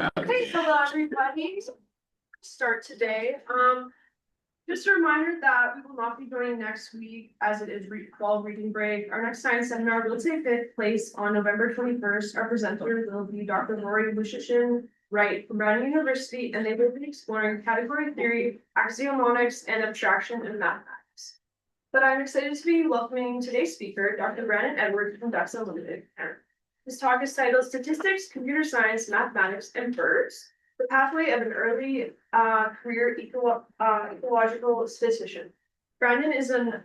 Okay, hello everybody. Start today. Just a reminder that we will not be joining next week as it is fall reading break. Our next science seminar will take place on November 21st. Our presenter will be Dr. Rory Lushishin Wright from Brown University, and they will be exploring category theory, axiomatics, and abstraction in mathematics. But I'm excited to be welcoming today's speaker, Dr. Brandon Edwards from Ducks Unlimited. His talk is titled Statistics, Computer Science, Mathematics, and Birds, the Pathway of an Early Career Ecological Statistician. Brandon is an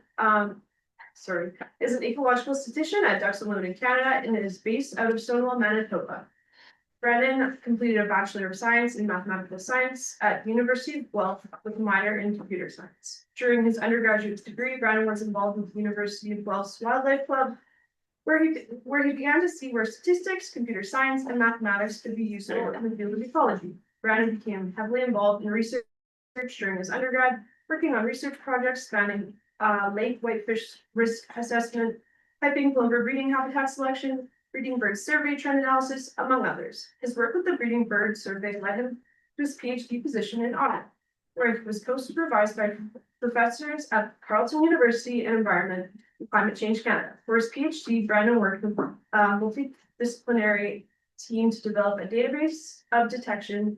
ecological statistician at Ducks Unlimited Canada and is based out of Stonewall, Manitoba. Brandon completed a Bachelor of Science in Mathematical Science at the University of Guelph with a minor in computer science. During his undergraduate degree, Brandon was involved with the University of Guelph's Wildlife Club, where he began to see where statistics, computer science, and mathematics could be useful in the field of ecology. Brandon became heavily involved in research during his undergrad, working on research projects spanning lake whitefish risk assessment, piping plover breeding habitat selection, breeding bird survey trend analysis, among others. His work with the breeding bird survey led him to his PhD position in Ottawa, where he was co-supervised by professors at Carleton University in Environment and Climate Change Canada. For his PhD, Brandon worked with a multidisciplinary team to develop a database of detection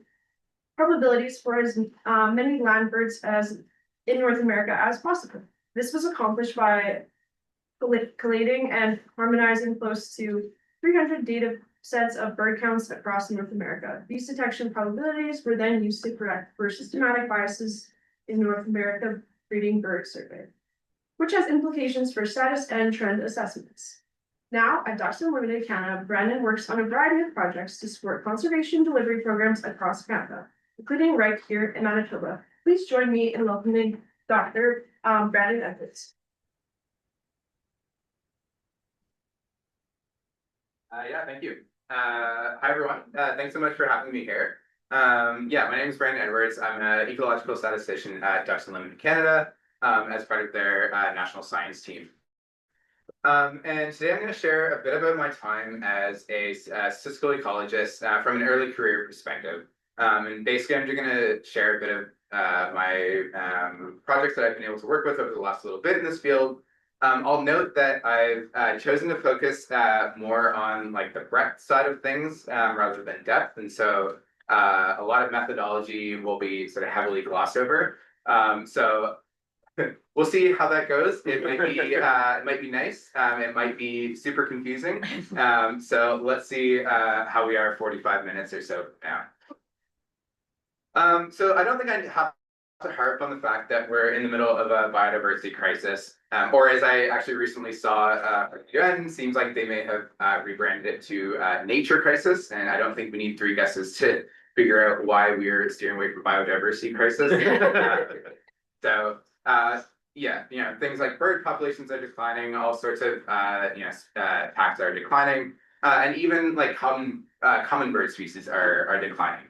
probabilities for as many landbirds as in North America as possible. This was accomplished by collating and harmonizing close to 300 data sets of bird counts across North America. These detection probabilities were then used to correct for systematic biases in North America breeding bird survey, which has implications for status and trend assessments. Now, at Ducks Unlimited Canada, Brandon works on a variety of projects to support conservation delivery programs across Canada, including right here in Manitoba. Please join me in welcoming Dr. Brandon Edwards. Thank you. Hi, everyone. Thanks so much for having me here. My name is Brandon Edwards. I'm an ecological statistician at Ducks Unlimited Canada as part of their national science team. And today I'm going to share a bit about my time as a statistical ecologist from an early career perspective. And basically, I'm just going to share a bit of my projects that I've been able to work with over the last little bit in this field. I'll note that I've chosen to focus more on like the breadth side of things rather than depth, and so a lot of methodology will be sort of heavily glossed over. So we'll see how that goes. It might be nice. It might be super confusing. So let's see how we are 45 minutes or so now. So I don't think I have to harp on the fact that we're in the middle of a biodiversity crisis, or as I actually recently saw, UN seems like they may have rebranded it to nature crisis, and I don't think we need 3 guesses to figure out why we're steering away from biodiversity crisis. Things like bird populations are declining, all sorts of packs are declining, and even like common bird species are declining.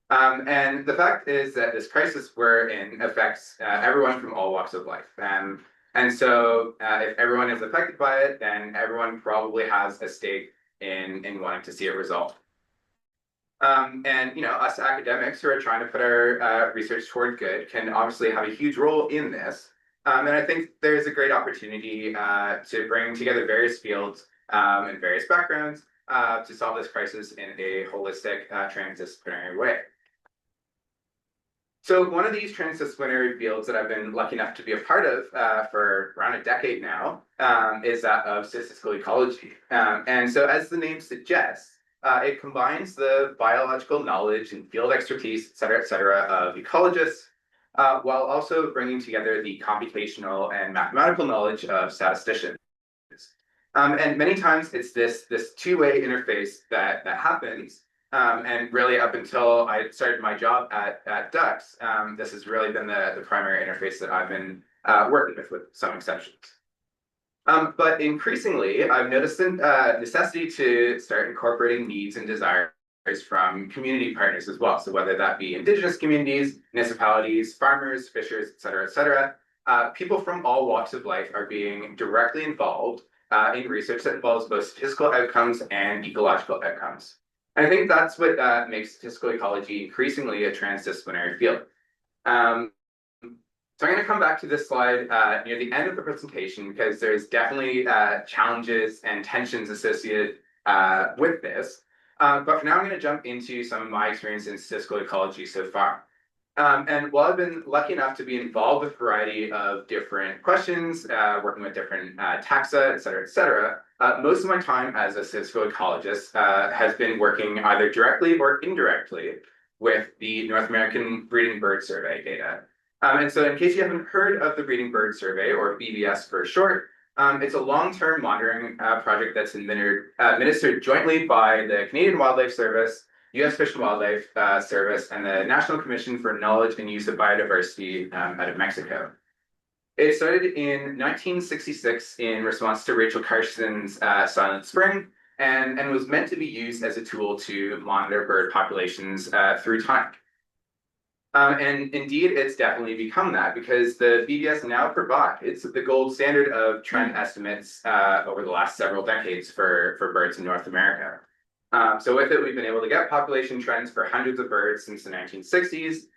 And the fact is that this crisis we're in affects everyone from all walks of life. And so if everyone is affected by it, then everyone probably has a stake in wanting to see it resolved. And us academics who are trying to put our research toward good can obviously have a huge role in this. And I think there's a great opportunity to bring together various fields and various backgrounds to solve this crisis in a holistic, transdisciplinary way. So one of these transdisciplinary fields that I've been lucky enough to be a part of for around a decade now is that of statistical ecology. And so as the name suggests, it combines the biological knowledge and field expertise, et cetera, of ecologists, while also bringing together the computational and mathematical knowledge of statisticians. And many times it's this two-way interface that happens. And really up until I started my job at Ducks, this has really been the primary interface that I've been working with some exceptions. But increasingly, I've noticed the necessity to start incorporating needs and desires from community partners as well. So whether that be Indigenous communities, municipalities, farmers, fishers, et cetera, people from all walks of life are being directly involved in research that involves both statistical outcomes and ecological outcomes. I think that's what makes statistical ecology increasingly a transdisciplinary field. Um, so I'm going to come back to this slide near the end of the presentation because there's definitely challenges and tensions associated with this. But for now, I'm going to jump into some of my experience in statistical ecology so far. And while I've been lucky enough to be involved with a variety of different questions, working with different taxa, et cetera, most of my time as a statistical ecologist has been working either directly or indirectly with the North American Breeding Bird Survey data. And so in case you haven't heard of the Breeding Bird Survey, or BBS for short, it's a long-term monitoring project that's administered jointly by the Canadian Wildlife Service, U.S. Fish and Wildlife Service, and the National Commission for Knowledge and Use of Biodiversity out of Mexico. It started in 1966 in response to Rachel Carson's Silent Spring, and was meant to be used as a tool to monitor bird populations through time. And indeed, it's definitely become that because the BBS now provides the gold standard of trend estimates over the last several decades for birds in North America. So with it, we've been able to get population trends for hundreds of birds since the 1960s,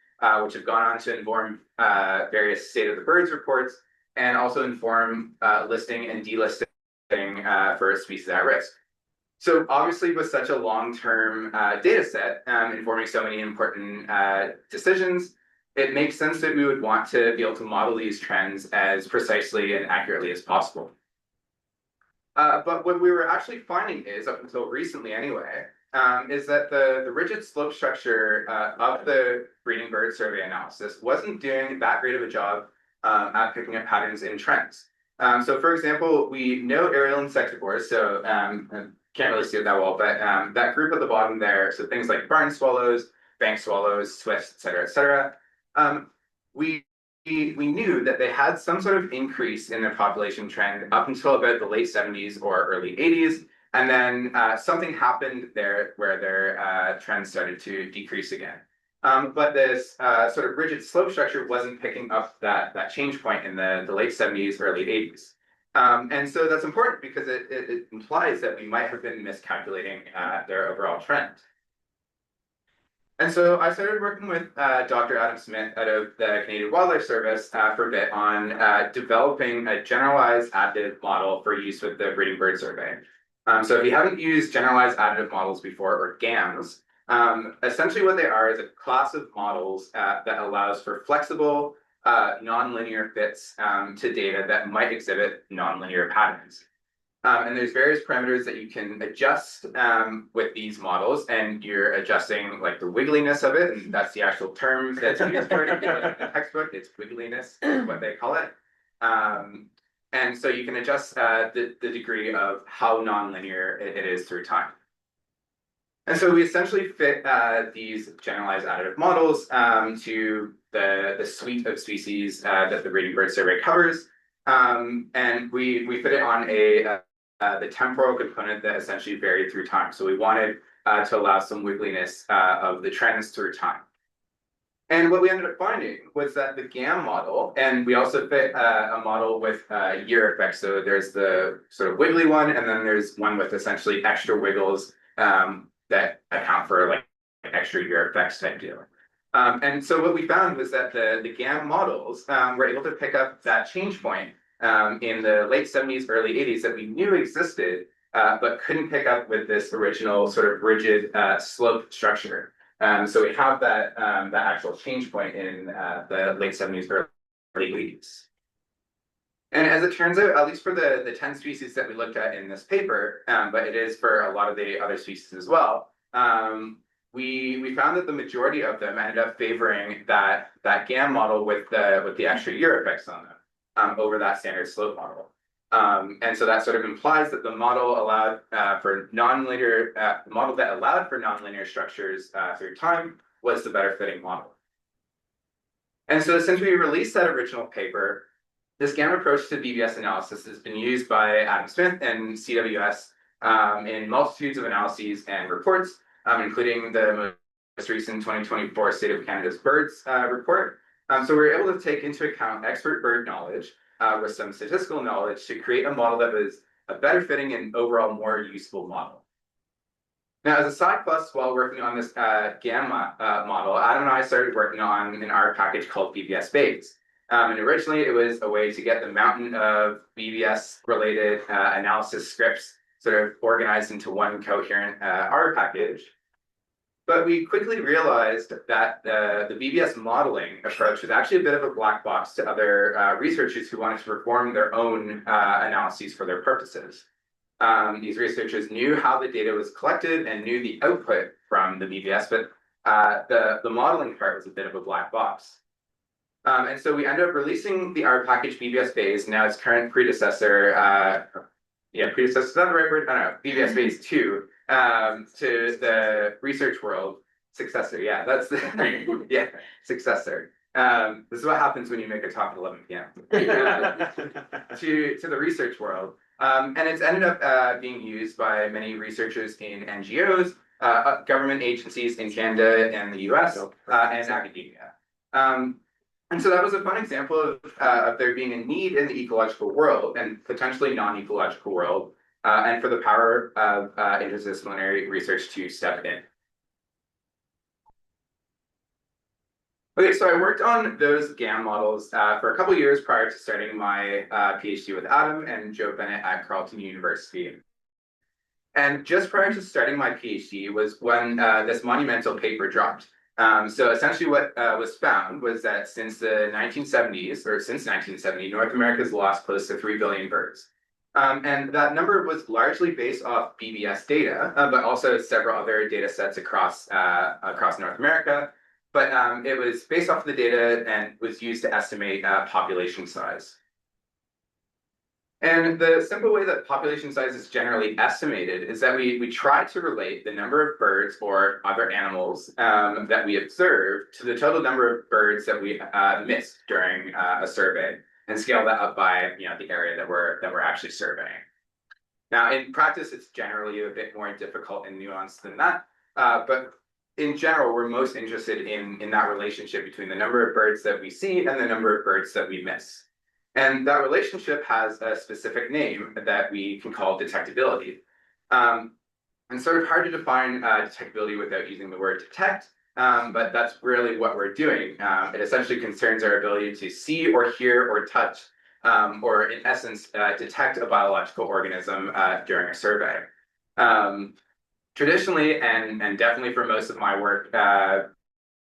which have gone on to inform various State of the Birds reports and also inform listing and delisting for species at risk. So obviously, with such a long-term data set informing so many important decisions, it makes sense that we would want to be able to model these trends as precisely and accurately as possible. But what we were actually finding is, up until recently anyway, is that the rigid slope structure of the breeding bird survey analysis wasn't doing that great of a job at picking up patterns in trends. So for example, we know aerial insectivores, so can't really see it that well, but that group at the bottom there, so things like barn swallows, bank swallows, swifts, et cetera, we knew that they had some sort of increase in their population trend up until about the late 70s or early 80s, and then something happened there where their trend started to decrease again. But this sort of rigid slope structure wasn't picking up that change point in the late 70s, early 80s. And so that's important because it implies that we might have been miscalculating their overall trend. And so I started working with Dr. Adam Smith out of the Canadian Wildlife Service for a bit on developing a generalized additive model for use with the breeding bird survey. So if you haven't used generalized additive models before, or GAMs, essentially what they are is a class of models that allows for flexible, nonlinear fits to data that might exhibit nonlinear patterns. And there's various parameters that you can adjust with these models, and you're adjusting like the wiggliness of it, and that's the actual term that's used for it in the textbook. It's wiggliness is what they call it. And so you can adjust the degree of how nonlinear it is through time. And so we essentially fit these generalized additive models to the suite of species that the breeding bird survey covers. And we fit it on the temporal component that essentially varied through time. So we wanted to allow some wiggliness of the trends through time. And what we ended up finding was that the GAM model, and we also fit a model with year effects. So there's the sort of wiggly one, and then there's one with essentially extra wiggles that account for like extra year effects type deal. And so what we found was that the GAM models were able to pick up that change point in the late 70s, early 80s that we knew existed, but couldn't pick up with this original sort of rigid slope structure. So we have that actual change point in the late 70s, early 80s. And as it turns out, at least for the 10 species that we looked at in this paper, but it is for a lot of the other species as well, we found that the majority of them ended up favoring that GAM model with the extra year effects on them over that standard slope model. And so that sort of implies that the model allowed for nonlinear, the model that allowed for nonlinear structures through time was the better fitting model. And so since we released that original paper, this GAM approach to BBS analysis has been used by Adam Smith and CWS in multitudes of analyses and reports, including the most recent 2024 State of Canada's Birds report. So we're able to take into account expert bird knowledge with some statistical knowledge to create a model that was a better fitting and overall more useful model. Now, as a side plus, while working on this gamma model, Adam and I started working on an R package called BBS base. And originally, it was a way to get the mountain of BBS-related analysis scripts sort of organized into one coherent R package. But we quickly realized that the BBS modeling approach was actually a bit of a black box to other researchers who wanted to perform their own analyses for their purposes. These researchers knew how the data was collected and knew the output from the BBS, but the modeling part was a bit of a black box. And so we ended up releasing the R package BBS base, now its current predecessor, predecessor, is that the right word? I don't know, BBS base 2, to the research world. Successor, yeah, that's the, yeah, successor. This is what happens when you make a talk at 11 p.m. to the research world. And it's ended up being used by many researchers in NGOs, government agencies in Canada and the US, and academia. And so that was a fun example of there being a need in the ecological world and potentially non-ecological world, and for the power of interdisciplinary research to step in. Okay, so I worked on those GAM models for a couple of years prior to starting my PhD with Adam and Joe Bennett at Carleton University. And just prior to starting my PhD was when this monumental paper dropped. So essentially what was found was that since the 1970s, or since 1970, North America's lost close to 3 billion birds. And that number was largely based off BBS data, but also several other data sets across North America. But it was based off of the data and was used to estimate population size. And the simple way that population size is generally estimated is that we try to relate the number of birds or other animals that we observe to the total number of birds that we missed during a survey, and scale that up by the area that we're actually surveying. Now, in practice, it's generally a bit more difficult and nuanced than that, but in general, we're most interested in that relationship between the number of birds that we see and the number of birds that we miss. And that relationship has a specific name that we can call detectability. And sort of hard to define detectability without using the word detect, but that's really what we're doing. It essentially concerns our ability to see or hear or touch, or in essence, detect a biological organism during a survey. Traditionally, and definitely for most of my work,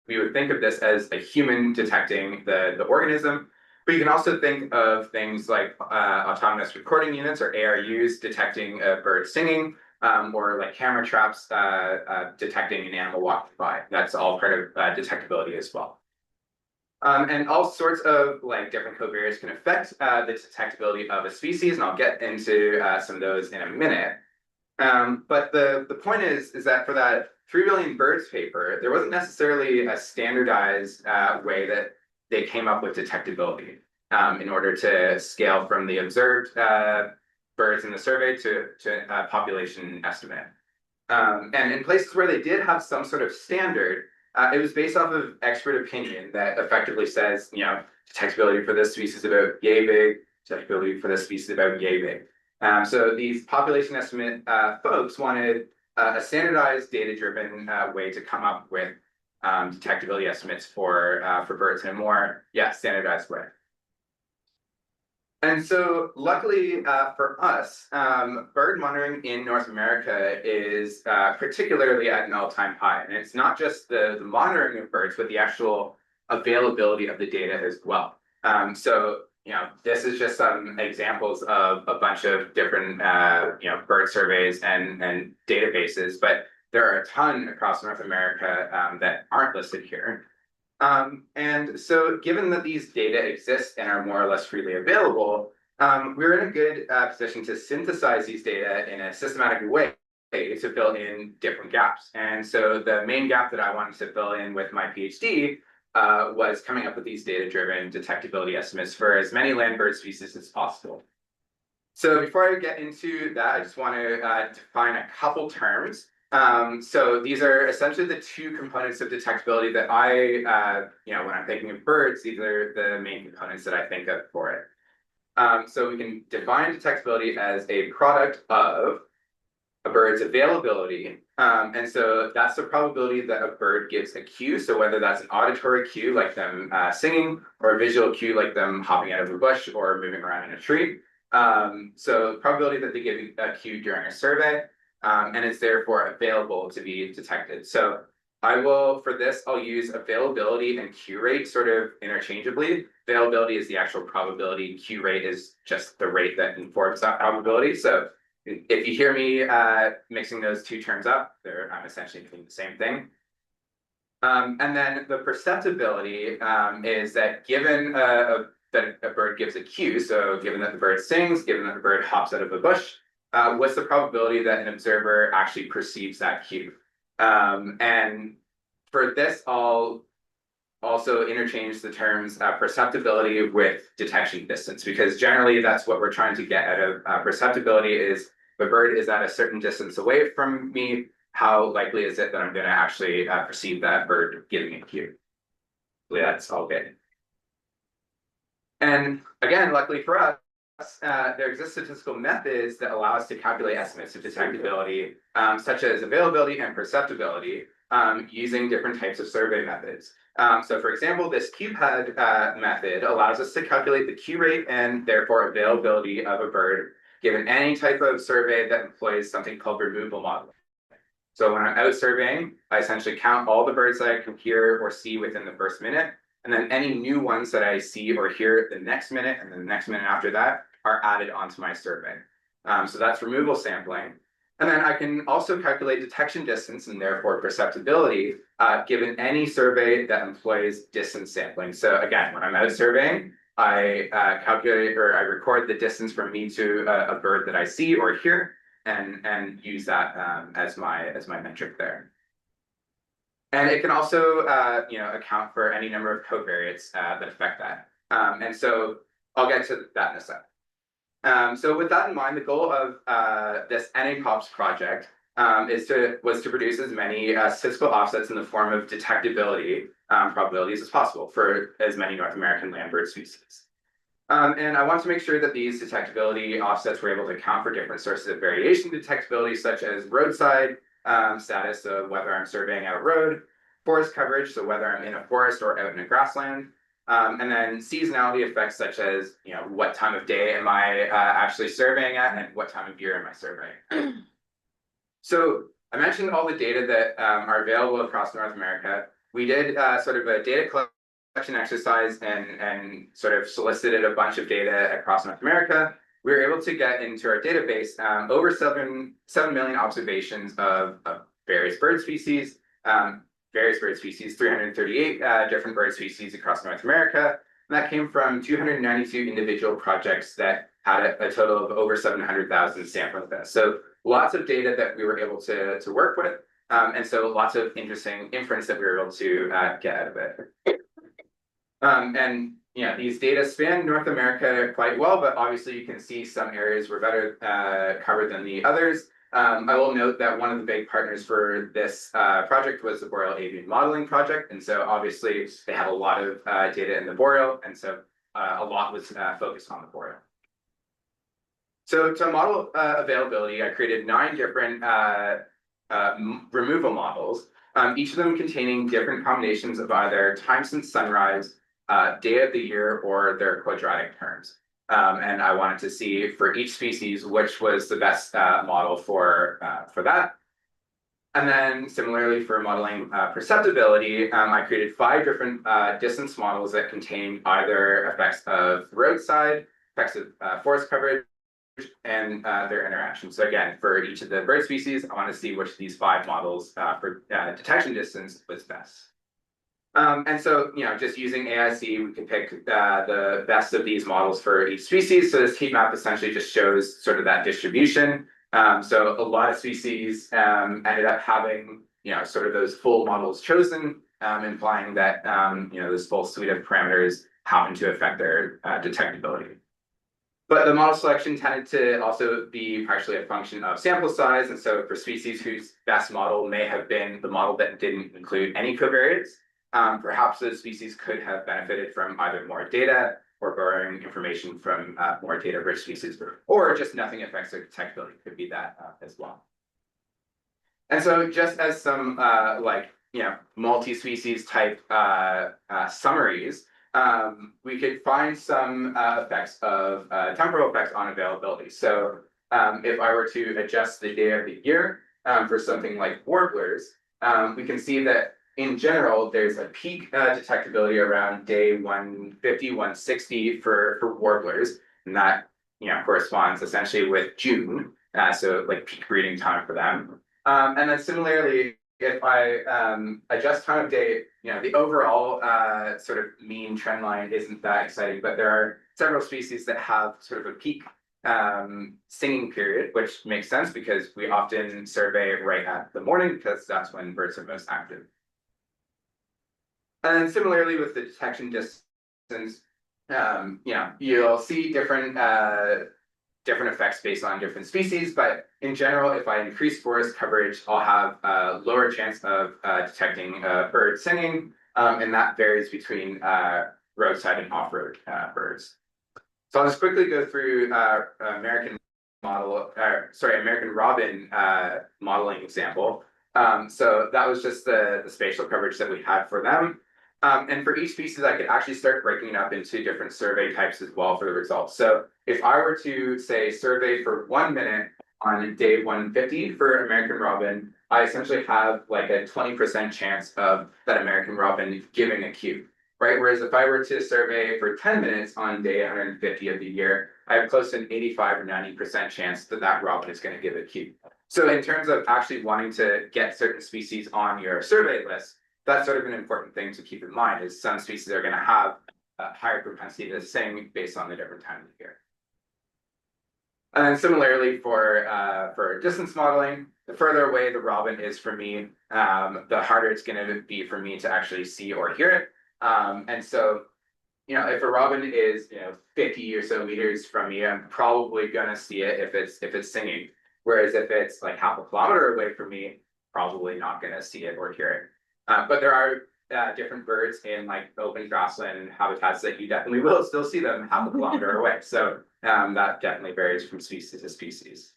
we would think of this as a human detecting the organism. But you can also think of things like autonomous recording units, or ARUs, detecting a bird singing, or like camera traps detecting an animal walking by. That's all part of detectability as well. And all sorts of different covariates can affect the detectability of a species, and I'll get into some of those in a minute. But the point is that for that 3 billion birds paper, there wasn't necessarily a standardized way that they came up with detectability in order to scale from the observed birds in the survey to population estimate. And in places where they did have some sort of standard, it was based off of expert opinion that effectively says, detectability for this species about yay big, detectability for this species about yay big. So these population estimate folks wanted a standardized data-driven way to come up with detectability estimates for birds in a more standardized way. And so luckily for us, bird monitoring in North America is particularly at an all-time high. And it's not just the monitoring of birds, but the actual availability of the data as well. So this is just some examples of a bunch of different bird surveys and databases, but there are a ton across North America that aren't listed here. And so given that these data exist and are more or less freely available, we're in a good position to synthesize these data in a systematic way to fill in different gaps. And so the main gap that I wanted to fill in with my PhD was coming up with these data-driven detectability estimates for as many land bird species as possible. So before I get into that, I just want to define a couple terms. So these are essentially the two components of detectability that I, when I'm thinking of birds, these are the main components that I think of for it. So we can define detectability as a product of a bird's availability. And so that's the probability that a bird gives a cue. So whether that's an auditory cue, like them singing, or a visual cue, like them hopping out of a bush or moving around in a tree. So probability that they give a cue during a survey, and it's therefore available to be detected. So for this, I'll use availability and cue rate sort of interchangeably. Availability is the actual probability. Cue rate is just the rate that informs that probability. So if you hear me mixing those two terms up, I'm essentially doing the same thing. And then the perceptibility is that given that a bird gives a cue, so given that the bird sings, given that the bird hops out of a bush, what's the probability that an observer actually perceives that cue? And for this, I'll also interchange the terms perceptibility with detection distance, because generally that's what we're trying to get out of perceptibility is the bird is at a certain distance away from me, how likely is it that I'm going to actually perceive that bird giving a cue? That's all good. And again, luckily for us, there exist statistical methods that allow us to calculate estimates of detectability, such as availability and perceptibility, using different types of survey methods. So for example, this QPAD method allows us to calculate the cue rate and therefore availability of a bird given any type of survey that employs something called removal modeling. So when I'm out surveying, I essentially count all the birds that I can hear or see within the first minute, and then any new ones that I see or hear the next minute and the next minute after that are added onto my survey. So that's removal sampling. And then I can also calculate detection distance and therefore perceptibility given any survey that employs distance sampling. So again, when I'm out surveying, I calculate or I record the distance from me to a bird that I see or hear, and use that as my metric there. And it can also account for any number of covariates that affect that. And so I'll get to that in a sec. So with that in mind, the goal of this NAPOPS project was to produce as many statistical offsets in the form of detectability probabilities as possible for as many North American landbird species. And I want to make sure that these detectability offsets were able to account for different sources of variation detectability, such as roadside status, so whether I'm surveying out a road, forest coverage, so whether I'm in a forest or out in a grassland, and then seasonality effects, such as what time of day am I actually surveying at, and what time of year am I surveying? So I mentioned all the data that are available across North America. We did sort of a data collection exercise and sort of solicited a bunch of data across North America. We were able to get into our database over 7 million observations of various bird species, 338 different bird species across North America. And that came from 292 individual projects that had a total of over 700,000 sampling data. So lots of data that we were able to work with. And so lots of interesting inference that we were able to get out of it. And these data span North America quite well, but obviously you can see some areas were better covered than the others. I will note that one of the big partners for this project was the Boreal Avian Modeling Project. And so obviously they had a lot of data in the Boreal, and so a lot was focused on the Boreal. So to model availability, I created 9 different removal models, each of them containing different combinations of either time since sunrise, day of the year, or their quadratic terms. And I wanted to see for each species which was the best model for that. And then similarly for modeling perceptibility, I created 5 different distance models that contain either effects of roadside, effects of forest coverage, and their interaction. So again, for each of the bird species, I want to see which of these 5 models for detection distance was best. And so, just using AIC, we can pick the best of these models for each species. So this heat map essentially just shows sort of that distribution. So a lot of species ended up having, sort of those full models chosen, implying that, this full suite of parameters happen to affect their detectability. But the model selection tended to also be partially a function of sample size. And so for species whose best model may have been the model that didn't include any covariates, perhaps those species could have benefited from either more data or borrowing information from more data-rich species, or just nothing affects their detectability could be that as well. And so just as some like, multi-species type summaries, we could find some effects of temporal effects on availability. So if I were to adjust the day of the year for something like warblers, we can see that in general, there's a peak detectability around day 150, 160 for warblers, and that corresponds essentially with June, so like peak breeding time for them. And then similarly, if I adjust time of day, the overall sort of mean trend line isn't that exciting, but there are several species that have sort of a peak singing period, which makes sense because we often survey right at the morning because that's when birds are most active. And then similarly with the detection distance, you'll see different effects based on different species, but in general, if I increase forest coverage, I'll have a lower chance of detecting bird singing, and that varies between roadside and off-road birds. So I'll just quickly go through American robin modeling example. So that was just the spatial coverage that we had for them. And for each species, I could actually start breaking it up into different survey types as well for the results. So if I were to say survey for 1 minute on day 150 for American robin, I essentially have like a 20% chance of that American robin giving a cue, right? Whereas if I were to survey for 10 minutes on day 150 of the year, I have close to an 85 or 90% chance that that robin is going to give a cue. So in terms of actually wanting to get certain species on your survey list, that's sort of an important thing to keep in mind, is some species are going to have a higher propensity to sing based on the different time of the year. And then similarly for distance modeling, the further away the robin is from me, the harder it's going to be for me to actually see or hear it. And so, if a robin is 50 or so meters from me, I'm probably going to see it if it's singing. Whereas if it's like half a kilometer away from me, probably not going to see it or hear it. But there are different birds in like open grassland habitats that you definitely will still see them half a kilometer away. So that definitely varies from species to species.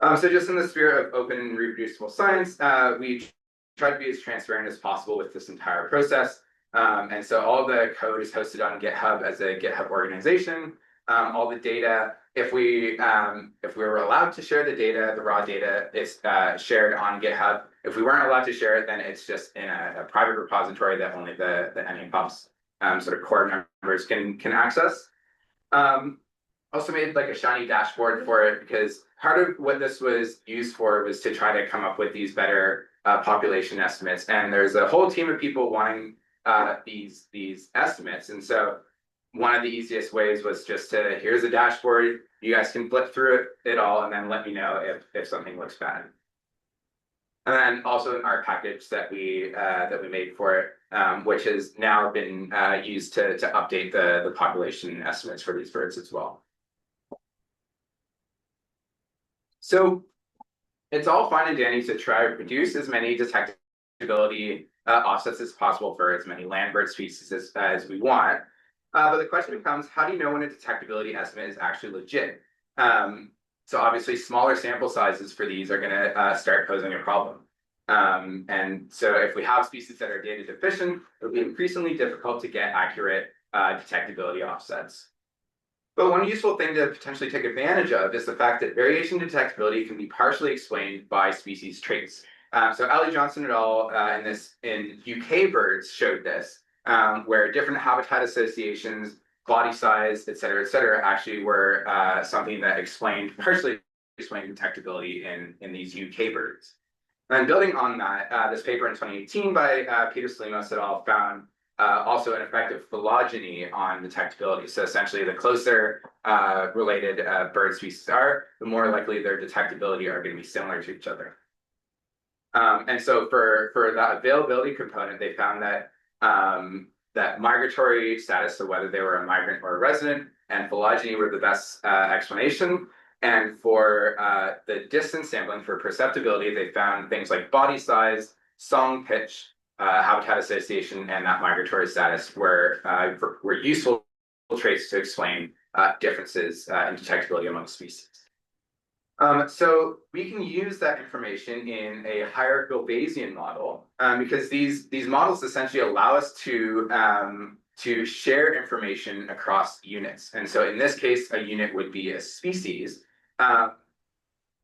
So just in the spirit of open and reproducible science, we try to be as transparent as possible with this entire process. And so all the code is hosted on GitHub as a GitHub organization. All the data, if we were allowed to share the data, the raw data is shared on GitHub. If we weren't allowed to share it, then it's just in a private repository that only the NAPOPS sort of core members can access. Also made like a shiny dashboard for it because part of what this was used for was to try to come up with these better population estimates. And there's a whole team of people wanting these estimates. And so one of the easiest ways was just to, here's a dashboard, you guys can flip through it all and then let me know if something looks bad. And then also an art package that we made for it, which has now been used to update the population estimates for these birds as well. So it's all fine and dandy to try to produce as many detectability offsets as possible for as many landbird species as we want. But the question becomes, how do you know when a detectability estimate is actually legit? So obviously smaller sample sizes for these are going to start posing a problem. And so if we have species that are data deficient, it'll be increasingly difficult to get accurate detectability offsets. But one useful thing to potentially take advantage of is the fact that variation detectability can be partially explained by species traits. So Ali Johnson et al. In UK birds showed this, where different habitat associations, body size, et cetera, actually were something that partially explained detectability in these UK birds. And building on that, this paper in 2018 by Peter Slimos et al. Found also an effect of phylogeny on detectability. So essentially, the closer related bird species are, the more likely their detectability are going to be similar to each other. And so for that availability component, they found that that migratory status, so whether they were a migrant or a resident, and phylogeny were the best explanation. And for the distance sampling for perceptibility, they found things like body size, song pitch, habitat association, and that migratory status were useful traits to explain differences in detectability among species. So we can use that information in a hierarchical Bayesian model, because these models essentially allow us to share information across units. And so in this case, a unit would be a species,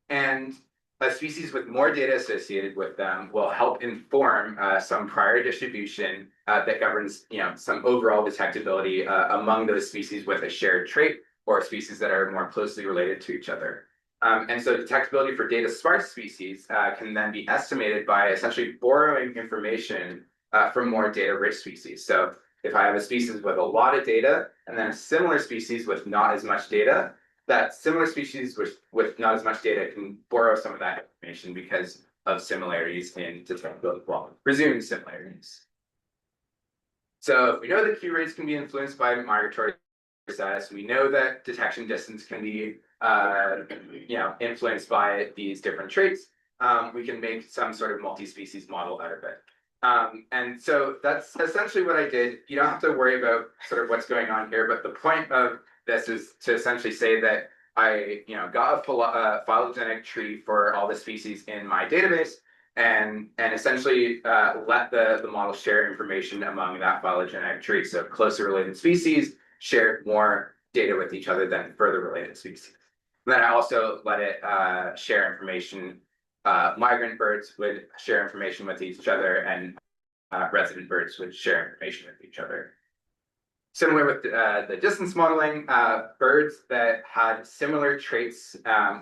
and a species with more data associated with them will help inform some prior distribution that governs, some overall detectability among those species with a shared trait or species that are more closely related to each other. And so detectability for data sparse species can then be estimated by essentially borrowing information from more data rich species. So if I have a species with a lot of data and then a similar species with not as much data, that similar species with not as much data can borrow some of that information because of similarities in detectability, well, presumed similarities. So we know that Q rates can be influenced by migratory status. We know that detection distance can be influenced by these different traits. We can make some sort of multi-species model out of it. And so that's essentially what I did. You don't have to worry about sort of what's going on here, but the point of this is to essentially say that I, got a phylogenetic tree for all the species in my database, and essentially let the model share information among that phylogenetic tree. So closer related species share more data with each other than further related species. And then I also let it share information. Migrant birds would share information with each other, and resident birds would share information with each other. Similar with the distance modeling, birds that had similar traits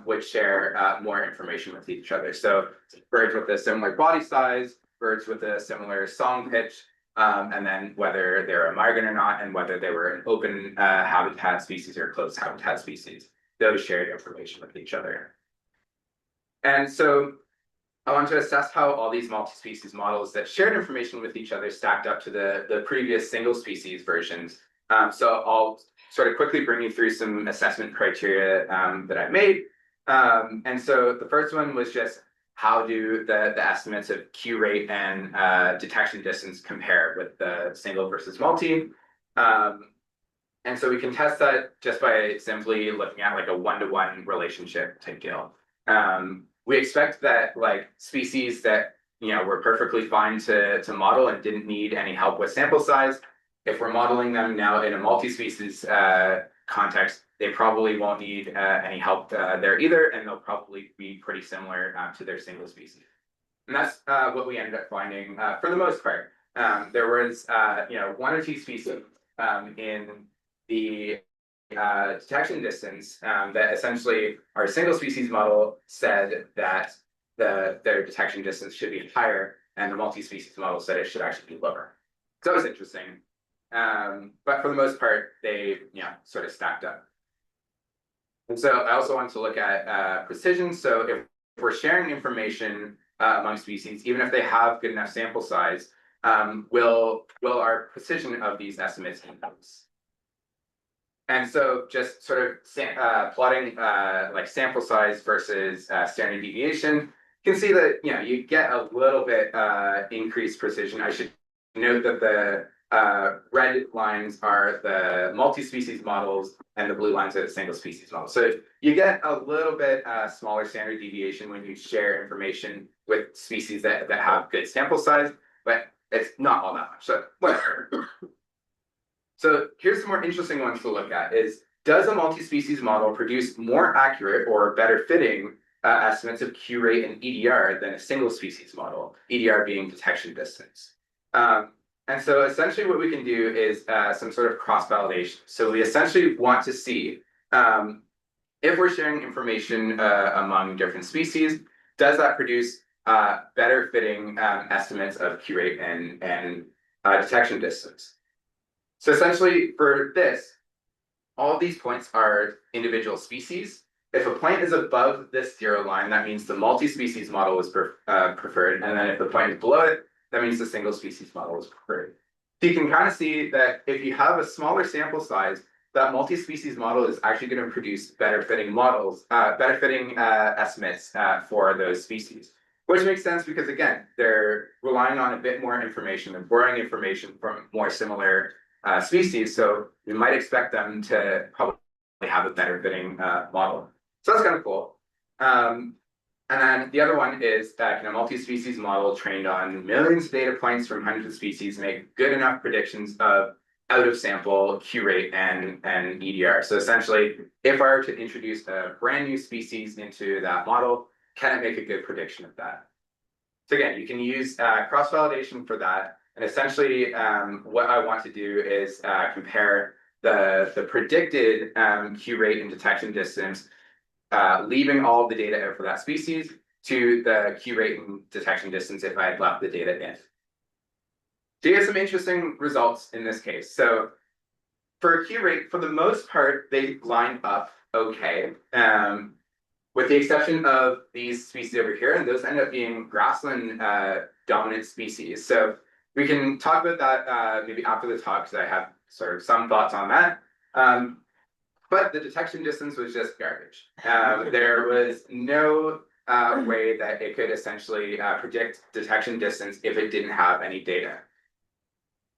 would share more information with each other. So birds with a similar body size, birds with a similar song pitch, and then whether they're a migrant or not, and whether they were an open habitat species or closed habitat species, those shared information with each other. And so I want to assess how all these multi-species models that shared information with each other stacked up to the previous single species versions. So I'll sort of quickly bring you through some assessment criteria that I made. And so the first one was just how do the estimates of Q rate and detection distance compare with the single versus multi. And so we can test that just by simply looking at like a one-to-one relationship type deal. We expect that like species that were perfectly fine to model and didn't need any help with sample size, if we're modeling them now in a multi-species context, they probably won't need any help there either, and they'll probably be pretty similar to their single species. And that's what we ended up finding for the most part. There was one or two species in the detection distance that essentially our single species model said that their detection distance should be higher, and the multi-species model said it should actually be lower. So that was interesting. But for the most part, they sort of stacked up. And so I also wanted to look at precision. So if we're sharing information among species, even if they have good enough sample size, will our precision of these estimates increase? And so just sort of plotting like sample size versus standard deviation, you can see that you get a little bit increased precision. I should note that the red lines are the multi-species models and the blue lines are the single species models. So you get a little bit smaller standard deviation when you share information with species that have good sample size, but it's not all that much. So whatever. So here's some more interesting ones to look at is, does a multi-species model produce more accurate or better fitting estimates of Q rate and EDR than a single species model, EDR being detection distance? And so essentially what we can do is some sort of cross-validation. So we essentially want to see if we're sharing information among different species, does that produce better fitting estimates of Q rate and detection distance? So essentially for this, all of these points are individual species. If a point is above this zero line, that means the multi-species model is preferred. And then if the point is below it, that means the single species model is preferred. So you can kind of see that if you have a smaller sample size, that multi-species model is actually going to produce better fitting models, better fitting estimates for those species. Which makes sense because again, they're relying on a bit more information. They're borrowing information from more similar species, so we might expect them to probably have a better fitting model. So that's kind of cool. And then the other one is that a multi-species model trained on millions of data points from hundreds of species make good enough predictions of out of sample Q rate and EDR. So essentially, if I were to introduce a brand new species into that model, can it make a good prediction of that? So again, you can use cross-validation for that. And essentially, what I want to do is compare the predicted Q rate and detection distance, leaving all the data out for that species, to the Q rate and detection distance if I had left the data in. So you get some interesting results in this case. So for Q rate, for the most part, they line up okay. With the exception of these species over here, and those end up being grassland dominant species. So we can talk about that maybe after the talk, because I have sort of some thoughts on that. But the detection distance was just garbage. There was no way that it could essentially predict detection distance if it didn't have any data.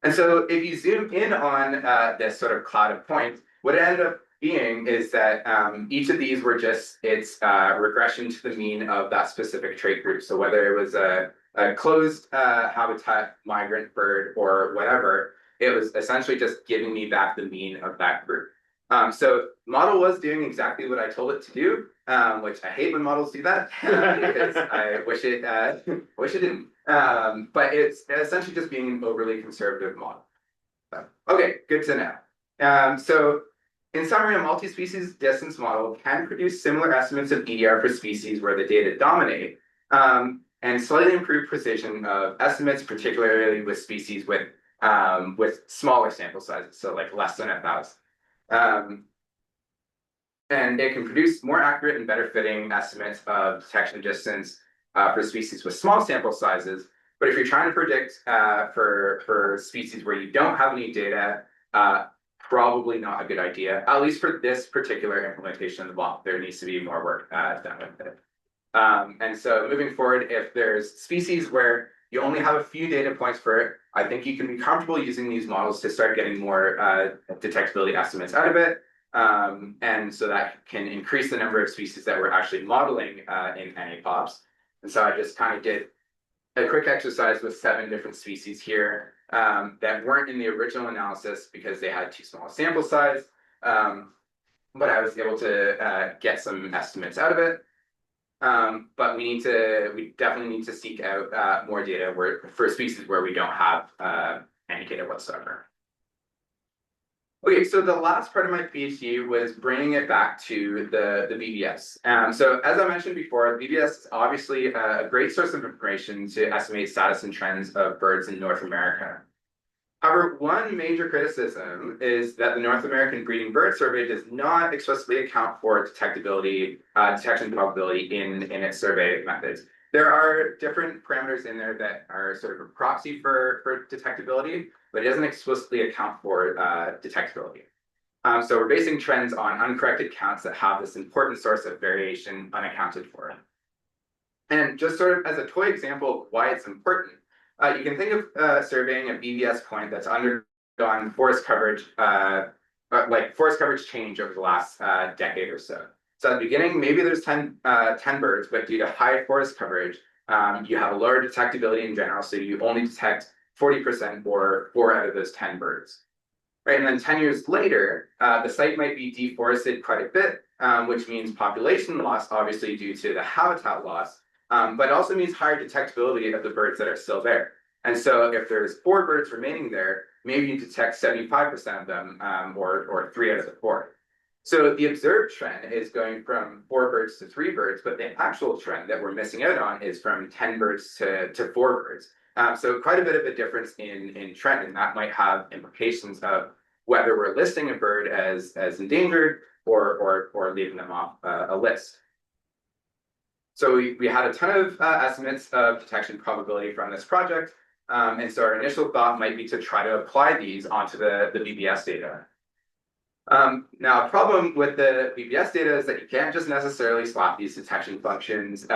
And so if you zoom in on this sort of cloud of points, what it ended up being is that each of these were just its regression to the mean of that specific trait group. So whether it was a closed habitat migrant bird or whatever, it was essentially just giving me back the mean of that group. So model was doing exactly what I told it to do, which I hate when models do that because I wish it didn't. But it's essentially just being an overly conservative model. So, okay, good to know. So in summary, a multi-species distance model can produce similar estimates of EDR for species where the data dominate, and slightly improve precision of estimates, particularly with species with smaller sample sizes, so like less than 1,000. And it can produce more accurate and better fitting estimates of detection distance for species with small sample sizes. But if you're trying to predict for species where you don't have any data, probably not a good idea, at least for this particular implementation of the model. There needs to be more work done with it. And so moving forward, if there's species where you only have a few data points for it, I think you can be comfortable using these models to start getting more detectability estimates out of it. And so that can increase the number of species that we're actually modeling in NAPOPs. And so I just kind of did a quick exercise with 7 different species here that weren't in the original analysis because they had too small a sample size. But I was able to get some estimates out of it. But we definitely need to seek out more data for species where we don't have any data whatsoever. Okay, so the last part of my PhD was bringing it back to the BBS. So as I mentioned before, BBS is obviously a great source of information to estimate status and trends of birds in North America. However, one major criticism is that the North American Breeding Bird Survey does not explicitly account for detection probability in its survey methods. There are different parameters in there that are sort of a proxy for detectability, but it doesn't explicitly account for detectability. So we're basing trends on uncorrected counts that have this important source of variation unaccounted for. And just sort of as a toy example of why it's important, you can think of surveying a BBS point that's undergone forest coverage, like forest coverage change over the last decade or so. So at the beginning, maybe there's 10 birds, but due to high forest coverage, you have a lower detectability in general, so you only detect 40% or 4 out of those 10 birds. Right, and then 10 years later, the site might be deforested quite a bit, which means population loss, obviously due to the habitat loss, but it also means higher detectability of the birds that are still there. And so if there's 4 birds remaining there, maybe you detect 75% of them, or 3 out of the 4. So the observed trend is going from 4 birds to 3 birds, but the actual trend that we're missing out on is from 10 birds to 4 birds. So quite a bit of a difference in trend, and that might have implications of whether we're listing a bird as endangered or leaving them off a list. So we had a ton of estimates of detection probability from this project, and so our initial thought might be to try to apply these onto the BBS data. Now, a problem with the BBS data is that you can't just necessarily slap these detection functions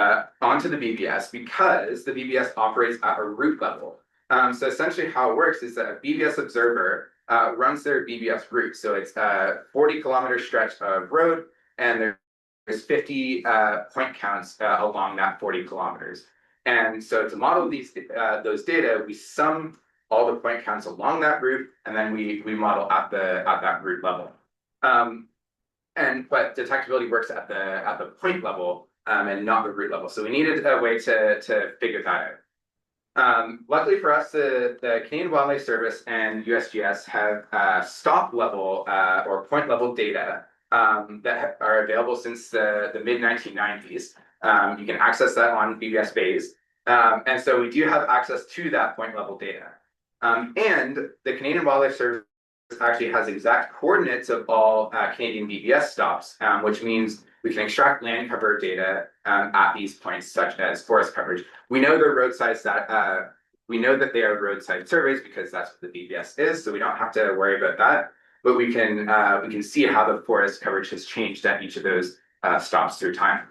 onto the BBS because the BBS operates at a root level. So essentially how it works is that a BBS observer runs their BBS route. So it's a 40-kilometer stretch of road, and 50 point counts along that 40 kilometers. And so to model those data, we sum all the point counts along that route, and then we model at that route level. But detectability works at the point level and not the route level. So we needed a way to figure that out. Luckily for us, the Canadian Wildlife Service and USGS have stop level or point level data that are available since the mid 1990s. You can access that on BBS Bays. And so we do have access to that point level data. And the Canadian Wildlife Service actually has exact coordinates of all Canadian BBS stops, which means we can extract land cover data at these points, such as forest coverage. We know they're roadside we know that they are roadside surveys because that's what the BBS is, so we don't have to worry about that. But we can see how the forest coverage has changed at each of those stops through time.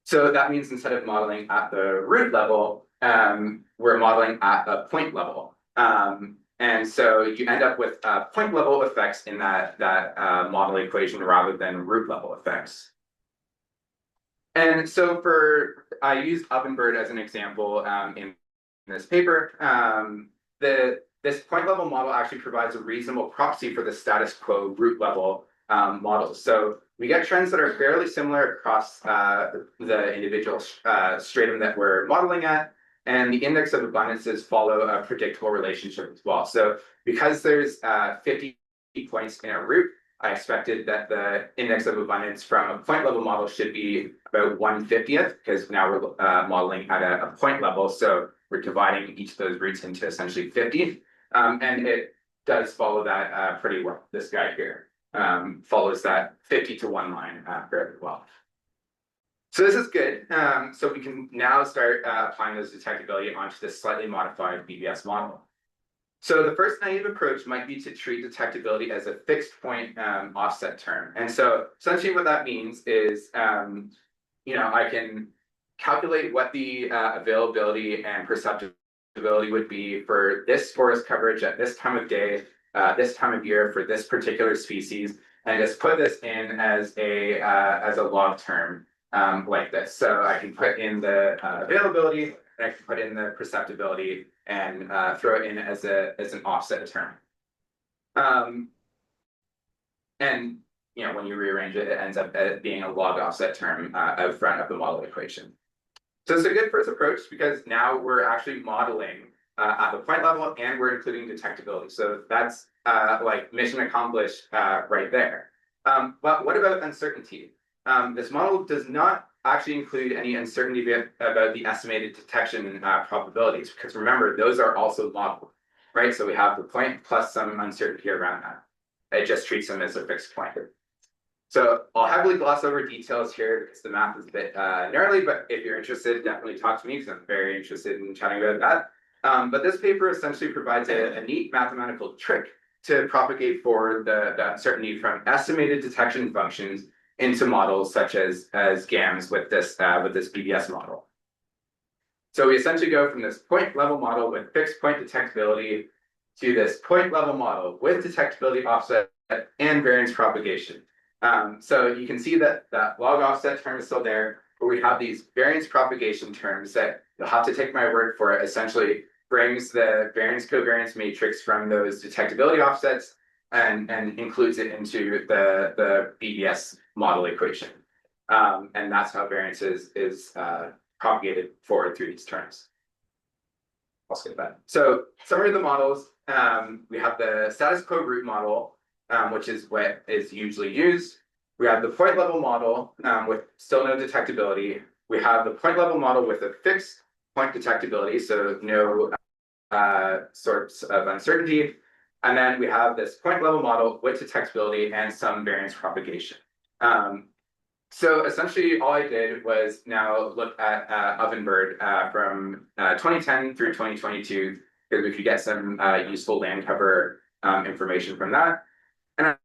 So that means instead of modeling at the root level, we're modeling at a point level. And so you end up with point level effects in that model equation rather than root level effects. And so I used Ovenbird as an example in this paper. This point level model actually provides a reasonable proxy for the status quo root level models. So we get trends that are fairly similar across the individual stratum that we're modeling at. And the index of abundances follow a predictable relationship as well. So because there's 50 points in a route, I expected that the index of abundance from a point level model should be about 1/50th, because now we're modeling at a point level. So we're dividing each of those routes into essentially 50. And it does follow that pretty well. This guy here follows that 50 to 1 line fairly well. So this is good. So we can now start applying those detectability onto this slightly modified BBS model. So the first naive approach might be to treat detectability as a fixed point offset term. And so essentially what that means is, I can calculate what the availability and perceptibility would be for this forest coverage at this time of day, this time of year for this particular species, and just put this in as a log term like this. So I can put in the availability, and I can put in the perceptibility, and throw it in as an offset term. And when you rearrange it, it ends up being a log offset term out front of the model equation. So it's a good first approach because now we're actually modeling at the point level and we're including detectability. So that's like mission accomplished right there. But what about uncertainty? This model does not actually include any uncertainty about the estimated detection probabilities, because remember, those are also modeled, right? So we have the point plus some uncertainty around that. It just treats them as a fixed point. So I'll heavily gloss over details here because the math is a bit gnarly, but if you're interested, definitely talk to me because I'm very interested in chatting about that. But this paper essentially provides a neat mathematical trick to propagate forward the uncertainty from estimated detection functions into models such as GAMs with this BBS model. So we essentially go from this point level model with fixed point detectability to this point level model with detectability offset and variance propagation. So you can see that log offset term is still there, but we have these variance propagation terms that you'll have to take my word for it, essentially brings the variance covariance matrix from those detectability offsets and includes it into the BBS model equation. And that's how variance is propagated forward through these terms. I'll skip that. So summary of the models, we have the status quo root model, which is what is usually used. We have the point level model with still no detectability. We have the point level model with a fixed point detectability, so no sorts of uncertainty. And then we have this point level model with detectability and some variance propagation. So essentially all I did was now look at Ovenbird from 2010 through 2022, because we could get some useful land cover information from that. And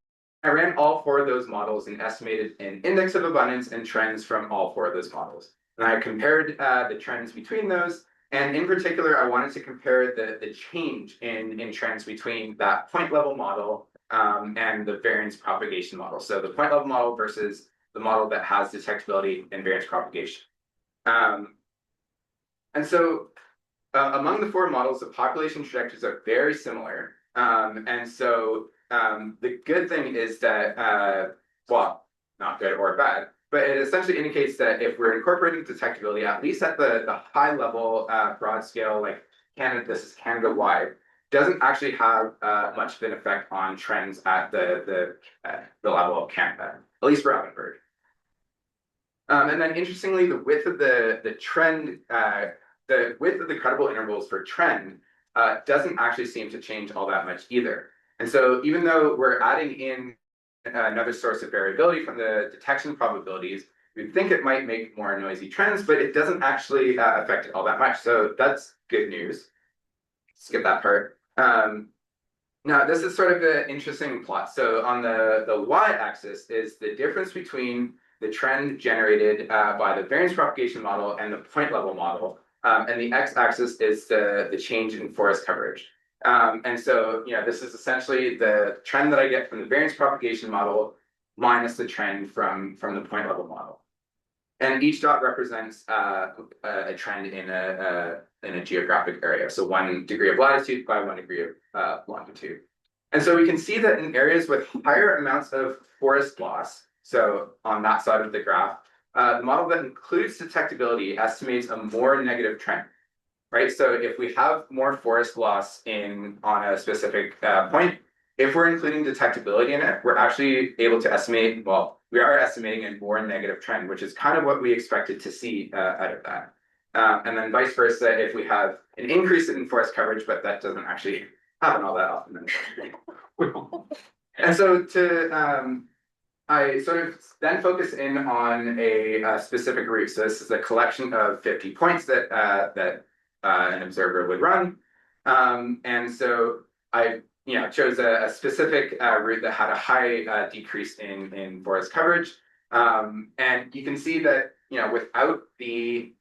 I ran all 4 of those models and estimated an index of abundance and trends from all 4 of those models. And I compared the trends between those. And in particular, I wanted to compare the change in trends between that point level model and the variance propagation model. So the point level model versus the model that has detectability and variance propagation. And so among the four models, the population trajectories are very similar. And so the good thing is that, well, not good or bad, but it essentially indicates that if we're incorporating detectability, at least at the high level, broad scale, like Canada, this is Canada wide, doesn't actually have much of an effect on trends at the level of Canada, at least for Ovenberg. And then interestingly, the width of the trend, the width of the credible intervals for trend doesn't actually seem to change all that much either. And so even though we're adding in another source of variability from the detection probabilities, we think it might make more noisy trends, but it doesn't actually affect it all that much. So that's good news. Skip that part. Now, this is sort of an interesting plot. So on the y-axis is the difference between the trend generated by the variance propagation model and the point level model. And the x-axis is the change in forest coverage. And so, this is essentially the trend that I get from the variance propagation model minus the trend from the point level model. And each dot represents a trend in a geographic area. So 1 degree of latitude by 1 degree of longitude. And so we can see that in areas with higher amounts of forest loss, so on that side of the graph, the model that includes detectability estimates a more negative trend, right? So if we have more forest loss on a specific point, if we're including detectability in it, we're actually able to estimate, well, we are estimating a more negative trend, which is kind of what we expected to see out of that. And then vice versa, if we have an increase in forest coverage, but that doesn't actually happen all that often. And so I sort of then focus in on a specific route. So this is a collection of 50 points that an observer would run. And so I chose a specific route that had a high decrease in forest coverage. And you can see that without the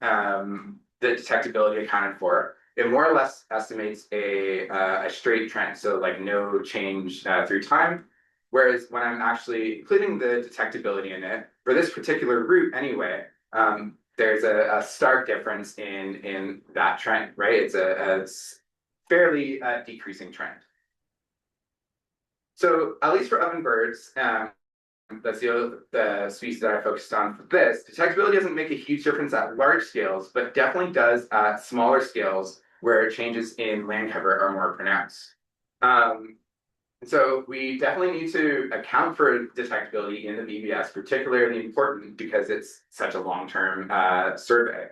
detectability accounted for, it more or less estimates a straight trend, so like no change through time. Whereas when I'm actually including the detectability in it, for this particular route anyway, there's a stark difference in that trend, right? It's a fairly decreasing trend. So at least for ovenbirds, that's the species that I focused on for this, detectability doesn't make a huge difference at large scales, but definitely does at smaller scales where changes in land cover are more pronounced. So we definitely need to account for detectability in the BBS, particularly important because it's such a long-term survey.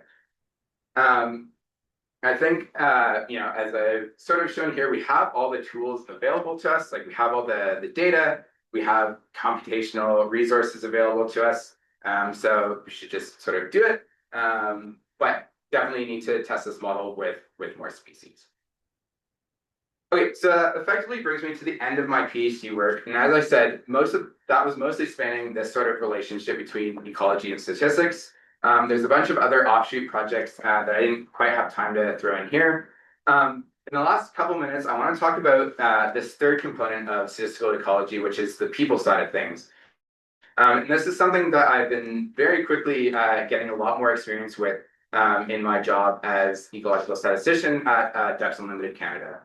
I think, as I've sort of shown here, we have all the tools available to us. Like we have all the data, we have computational resources available to us. So we should just sort of do it. But definitely need to test this model with more species. Okay, so that effectively brings me to the end of my PhD work. And as I said, most of that was mostly spanning this sort of relationship between ecology and statistics. There's a bunch of other offshoot projects that I didn't quite have time to throw in here. In the last couple minutes, I want to talk about this third component of statistical ecology, which is the people side of things. And this is something that I've been very quickly getting a lot more experience with in my job as ecological statistician at Ducks Unlimited Canada.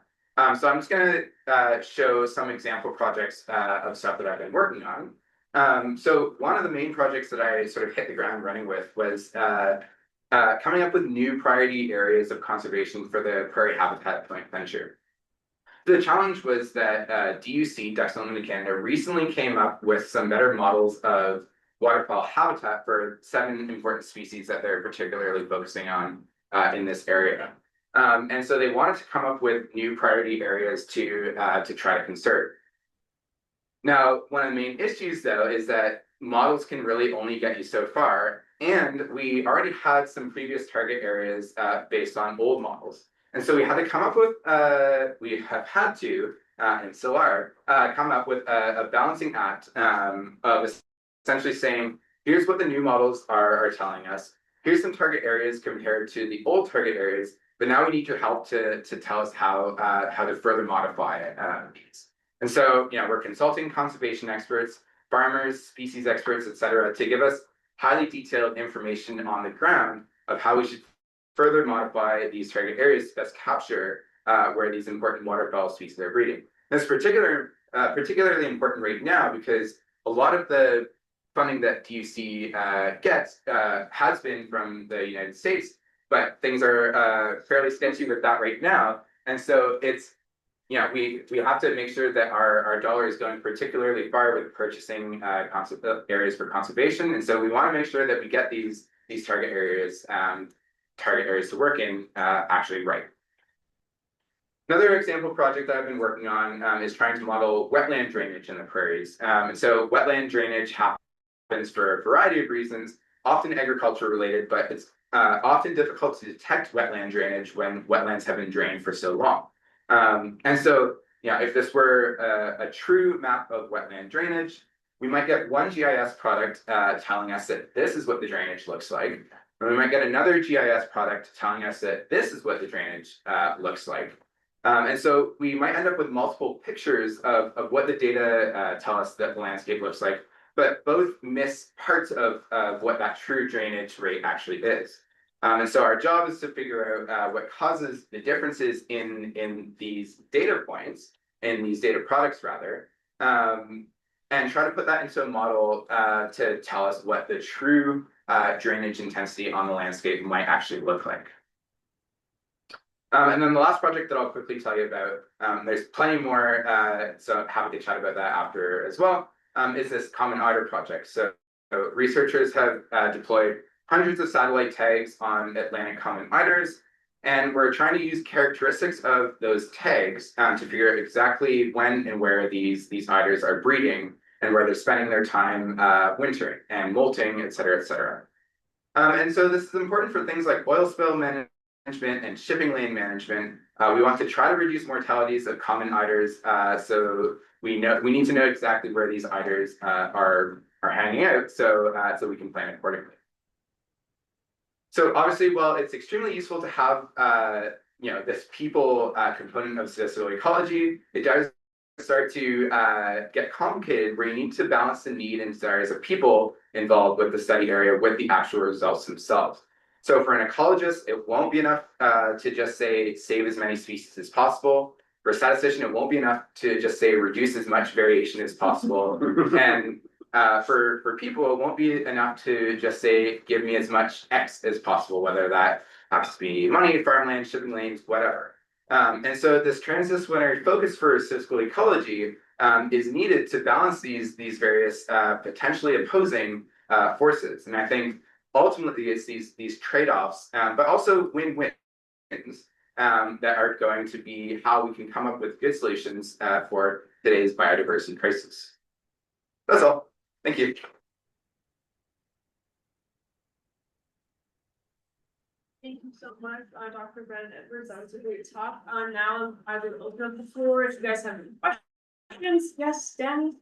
So I'm just going to show some example projects of stuff that I've been working on. So one of the main projects that I sort of hit the ground running with was coming up with new priority areas of conservation for the Prairie Habitat Joint Venture. The challenge was that DUC, Ducks Unlimited Canada, recently came up with some better models of waterfowl habitat for 7 important species that they're particularly focusing on in this area. And so they wanted to come up with new priority areas to try to conserve. Now, one of the main issues, though, is that models can really only get you so far, and we already had some previous target areas based on old models. And so we had to come up with, we have had to, and still are, come up with a balancing act of essentially saying, here's what the new models are telling us. Here's some target areas compared to the old target areas, but now we need your help to tell us how to further modify these. And so, we're consulting conservation experts. farmers, species experts, etc., to give us highly detailed information on the ground of how we should further modify these target areas to best capture where these important waterfowl species are breeding. This particularly important right now because a lot of the funding that DUC gets has been from the United States, but things are fairly sketchy with that right now. And so it's, we have to make sure that our dollar is going particularly far with purchasing areas for conservation. And so we want to make sure that we get these target areas to work in actually right. Another example project that I've been working on is trying to model wetland drainage in the prairies. And so wetland drainage happens for a variety of reasons, often agriculture related, but it's often difficult to detect wetland drainage when wetlands have been drained for so long. And so, if this were a true map of wetland drainage, we might get one GIS product telling us that this is what the drainage looks like. And we might get another GIS product telling us that this is what the drainage looks like. And so we might end up with multiple pictures of what the data tell us that the landscape looks like, but both miss parts of what that true drainage rate actually is. And so our job is to figure out what causes the differences in these data points, in these data products rather, and try to put that into a model to tell us what the true drainage intensity on the landscape might actually look like. And then the last project that I'll quickly tell you about, there's plenty more, so happy to chat about that after as well, is this common eider project. So researchers have deployed hundreds of satellite tags on Atlantic common eiders, and we're trying to use characteristics of those tags to figure out exactly when and where these eiders are breeding and where they're spending their time wintering and molting, et cetera, et cetera. And so this is important for things like oil spill management and shipping lane management. We want to try to reduce mortalities of common eiders, so we need to know exactly where these eiders are hanging out, so we can plan accordingly. So obviously, while it's extremely useful to have this people component of statistical ecology, it does start to get complicated where you need to balance the need and desires of people involved with the study area with the actual results themselves. So for an ecologist, it won't be enough to just say save as many species as possible. For a statistician, it won't be enough to just say reduce as much variation as possible. And for people, it won't be enough to just say give me as much X as possible, whether that happens to be money, farmland, shipping lanes, whatever. And so this transdisciplinary focus for statistical ecology is needed to balance these various potentially opposing forces. And I think ultimately it's these trade-offs, but also win-wins that are going to be how we can come up with good solutions for today's biodiversity crisis. That's all. Thank you. Thank you so much, Dr. Brennan Edwards. That was a great talk. Now I will open up the floor if you guys have any questions. Yes, Dan.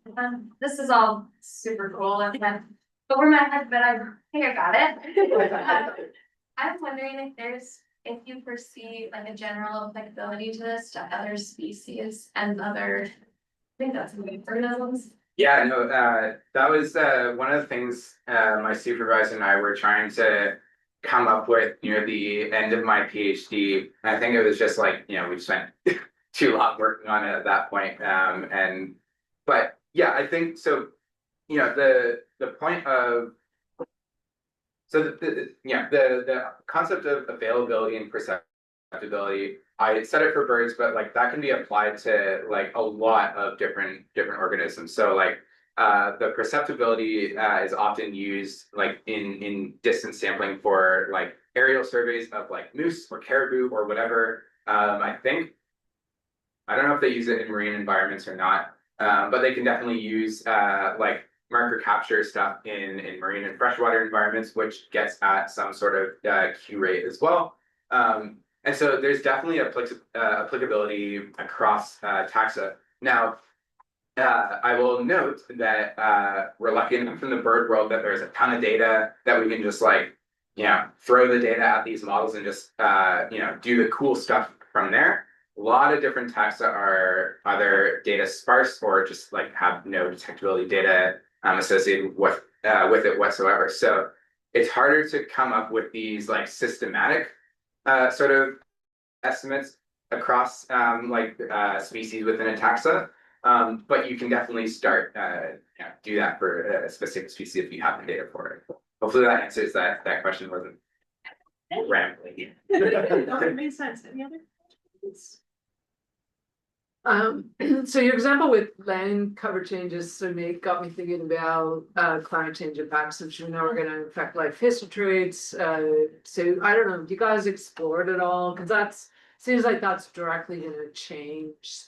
This is all super cool and then over my head, but I think I got it. I'm wondering if you foresee like a general applicability to this to other species and other, I think that's organisms. Yeah, no, that was one of the things my supervisor and I were trying to come up with near the end of my PhD. And I think it was just like, we've spent too long working on it at that point. But yeah, I think so, the point of, so the concept of availability and perceptibility, I said it for birds, but like that can be applied to like a lot of different organisms. So like the perceptibility is often used like in distance sampling for like aerial surveys of like moose or caribou or whatever. I don't know if they use it in marine environments or not, but they can definitely use like marker capture stuff in marine and freshwater environments, which gets at some sort of Q rate as well. And so there's definitely applicability across taxa. Now, I will note that we're lucky enough in the bird world that there's a ton of data that we can just like, throw the data at these models and just, do the cool stuff from there. A lot of different taxa are either data sparse or just like have no detectability data associated with it whatsoever. So it's harder to come up with these like systematic sort of estimates across species within a taxa. But you can definitely start do that for a specific species if you have the data for it. Hopefully that answers that question. Wasn't rambling. No, it makes sense. Any other questions? So your example with land cover changes got me thinking about climate change impacts, which we know are going to affect life history traits. So I don't know, do you guys explore it at all? Because that's seems like that's directly going to change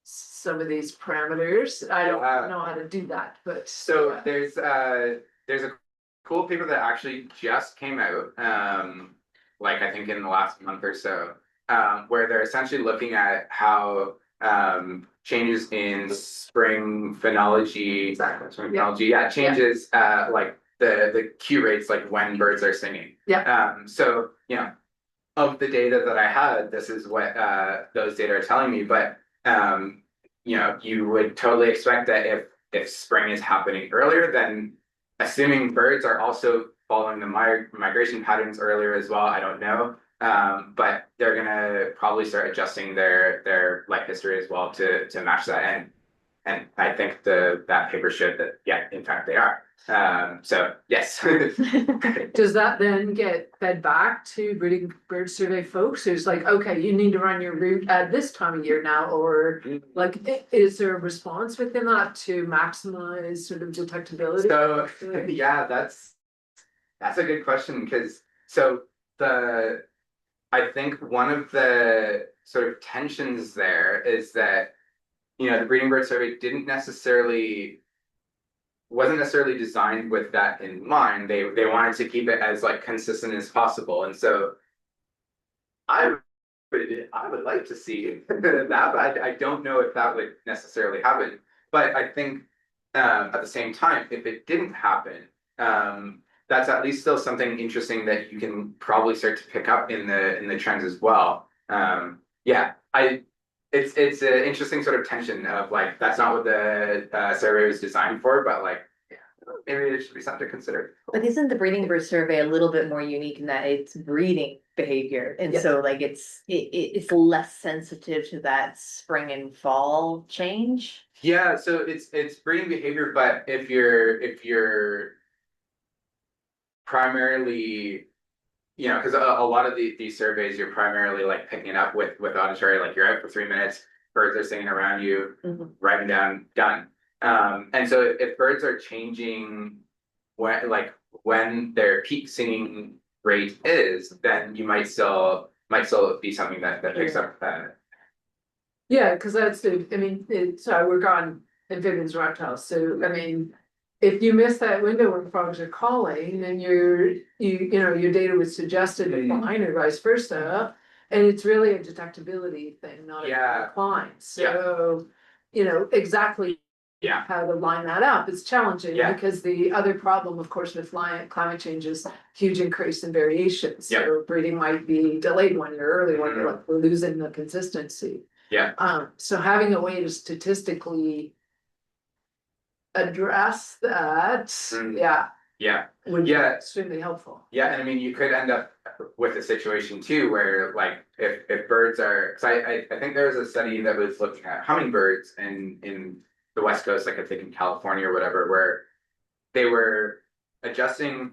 some of these parameters. I don't know how to do that, but so there's a cool paper that actually just came out, like I think in the last month or so. Where they're essentially looking at how changes in spring phenology, changes like the Q rates, like when birds are singing. So of the data that I had, this is what those data are telling me. But you would totally expect that if spring is happening earlier, then assuming birds are also following the migration patterns earlier as well, I don't know. But they're gonna probably start adjusting their life history as well to match that, and I think that paper showed that in fact they are. So yes. does that then get fed back to breeding bird survey folks who's like, okay, you need to run your route at this time of year now, or like is there a response within that to maximize sort of detectability? So that's a good question, because I think one of the sort of tensions there is that, the breeding bird survey wasn't necessarily designed with that in mind. They wanted to keep it as like consistent as possible. And so I would like to see that, but I don't know if that would necessarily happen. But I think at the same time, if it didn't happen, that's at least still something interesting that you can probably start to pick up in the trends as well. It's an interesting sort of tension of like, that's not what the survey was designed for, but like maybe it should be something to consider. But isn't the breeding bird survey a little bit more unique in that it's breeding behavior, and so like it's less sensitive to that spring and fall change? Yeah, so it's breeding behavior, but if you're primarily, because a lot of these surveys, you're primarily like picking it up with auditory, like you're out for 3 minutes, birds are singing around you, writing down, done. And so if birds are changing when their peak singing rate is, then you might still be something that picks up that. Yeah, because that's so I work on amphibians, reptiles. So I mean, if you miss that window when frogs are calling, and your data was suggested decline or vice versa, and it's really a detectability thing, not a decline. So exactly how to line that up is challenging, because the other problem, of course, with climate change is huge increase in variation. So breeding might be delayed 1 year, early 1 year, like we're losing the consistency. So having a way to statistically address that, would be extremely helpful. And I mean, you could end up with a situation too where like if birds are, because I think there was a study that was looking at hummingbirds in the West Coast, like I think in California or whatever, where they were adjusting.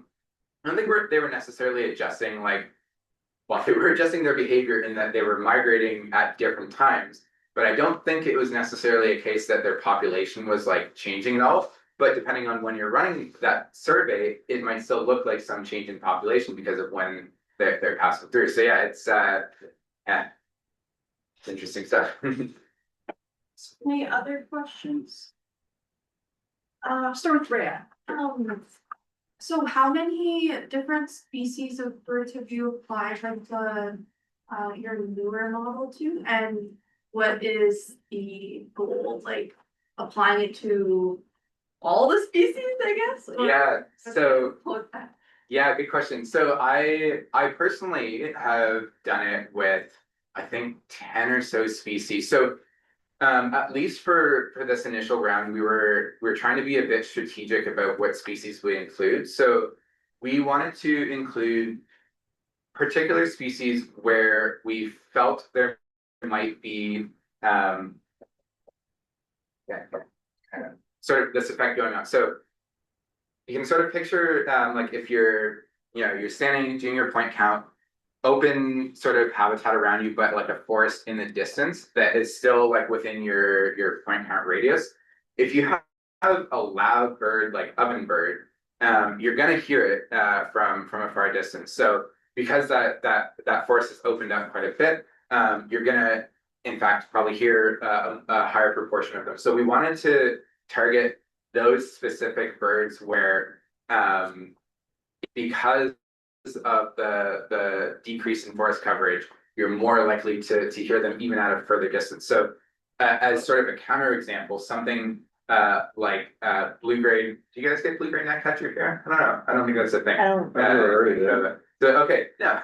I don't think they were necessarily adjusting they were adjusting their behavior in that they were migrating at different times. But I don't think it was necessarily a case that their population was like changing at all. But depending on when you're running that survey, it might still look like some change in population because of when they're passing through. So it's interesting stuff. Any other questions? Start with Rhea. So how many different species of birds have you applied like your newer model to? And what is the goal, like applying it to all the species, I guess? Good question. So I personally have done it with, I think, 10 or so species. So At least for this initial round, we were trying to be a bit strategic about what species we include. So we wanted to include particular species where we felt there might be sort of this effect going on. So you can sort of picture like if you're you're standing doing your point count, open sort of habitat around you, but like a forest in the distance that is still like within your point count radius. If you have a loud bird like ovenbird, you're gonna hear it from a far distance. So because that forest has opened up quite a bit, you're gonna in fact probably hear a higher proportion of them. So we wanted to target those specific birds where because of the decrease in forest coverage, you're more likely to hear them even at a further distance. So as sort of a counter example, something like blue-grade, do you guys get blue-grade gnatcatcher here? I don't know. I don't think that's a thing. I don't. So, okay, no,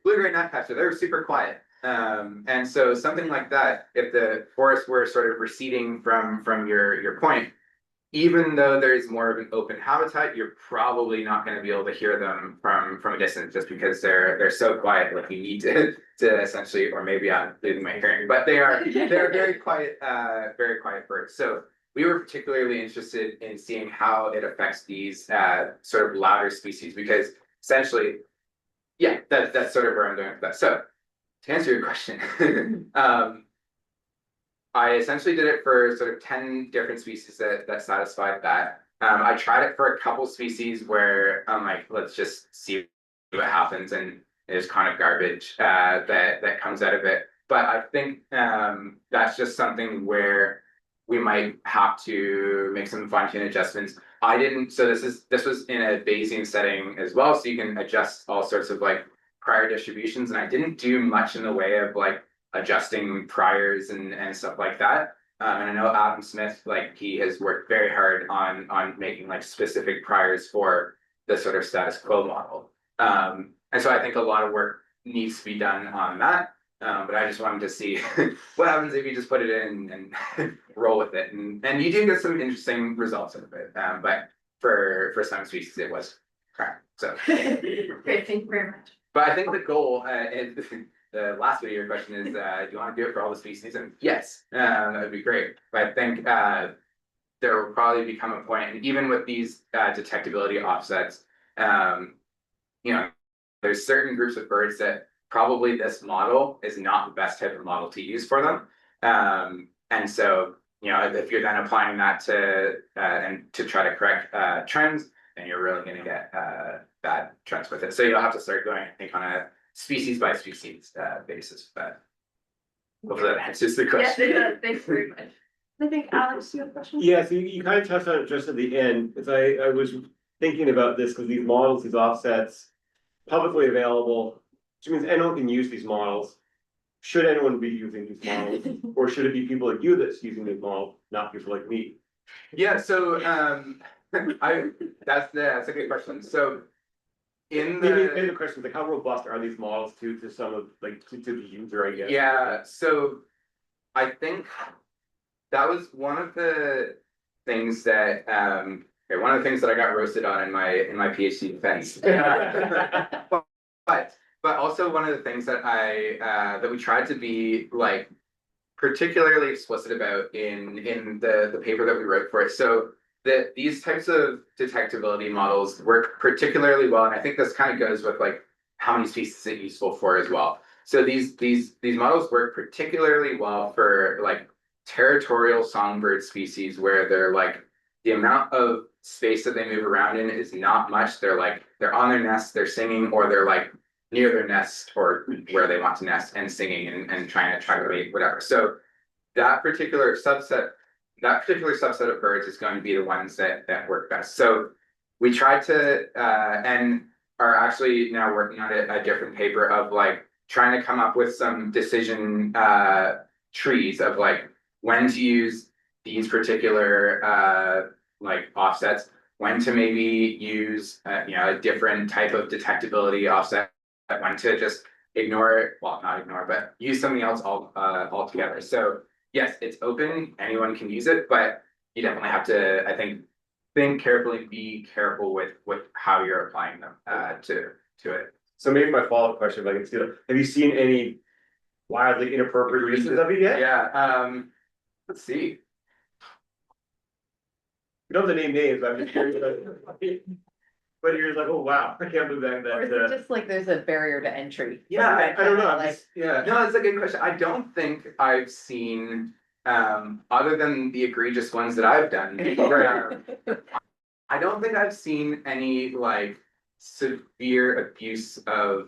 blue-grade gnatcatcher, they're super quiet. And so something like that, if the forest were sort of receding from your point, even though there's more of an open habitat, you're probably not going to be able to hear them from a distance just because they're so quiet. Like you need to essentially, or maybe I'm losing my hearing, but they're very quiet birds. So we were particularly interested in seeing how it affects these sort of louder species because essentially, yeah, that's sort of where I'm going with that. So to answer your question, I essentially did it for sort of 10 different species that satisfied that. I tried it for a couple species where I'm like, let's just see what happens, and there's kind of garbage that comes out of it. But I think that's just something where we might have to make some fine-tune adjustments. I didn't, so this was in a Bayesian setting as well, so you can adjust all sorts of like prior distributions, and I didn't do much in the way of like adjusting priors and stuff like that. And I know Adam Smith, like he has worked very hard on making like specific priors for the sort of status quo model. And so I think a lot of work needs to be done on that. But I just wanted to see what happens if you just put it in and roll with it. And you do get some interesting results out of it. But for some species, it was crap. So Great, thank you very much. but I think the goal, and the last bit of your question is, do you want to do it for all the species? And yes, that would be great. But I think there will probably become a point, and even with these detectability offsets, there's certain groups of birds that probably this model is not the best type of model to use for them. And so, if you're then applying that to and to try to correct trends, then you're really going to get bad trends with it. So you'll have to start going, I think, on a species by species basis. But hopefully that answers the question. Yes, thanks very much. I think Alex, you have a question? Yeah, so you kind of touched on it just at the end, because I was thinking about this, because these models, these offsets, publicly available, which means anyone can use these models. Should anyone be using these models, or should it be people like you that's using these models, not people like me? Yeah, so that's a good question. So in Maybe the question is like, how robust are these models to some of like to the user, I guess? Yeah, so I think that was one of the things that one of the things that I got roasted on in my PhD defense. but also one of the things that that we tried to be like particularly explicit about in the paper that we wrote for it. So that these types of detectability models work particularly well, and I think this kind of goes with like how many species it's useful for as well. So these models work particularly well for like territorial songbird species where they're like the amount of space that they move around in is not much. They're on their nest, they're singing, or they're like near their nest or where they want to nest and singing and trying to triangulate whatever. So that particular subset of birds is going to be the ones that work best. So we tried to and are actually now working on a different paper of like trying to come up with some decision trees of like when to use these particular like offsets, when to maybe use a different type of detectability offset, when to just ignore it, well, not ignore, but use something else altogether. So yes, it's open, anyone can use it, but you definitely have to, I think carefully, be careful with how you're applying them to it. So maybe my follow-up question, if I can see that, have you seen any wildly inappropriate uses of it yet? Yeah, let's see. You don't have to name names, but I'm just curious, like, but you're like, oh, wow, I can't believe that, Or is it just like there's a barrier to entry? I don't know, I'm Like, just, yeah. No, it's a good question. I don't think I've seen, other than the egregious ones that I've done. I don't think I've seen any like severe abuse of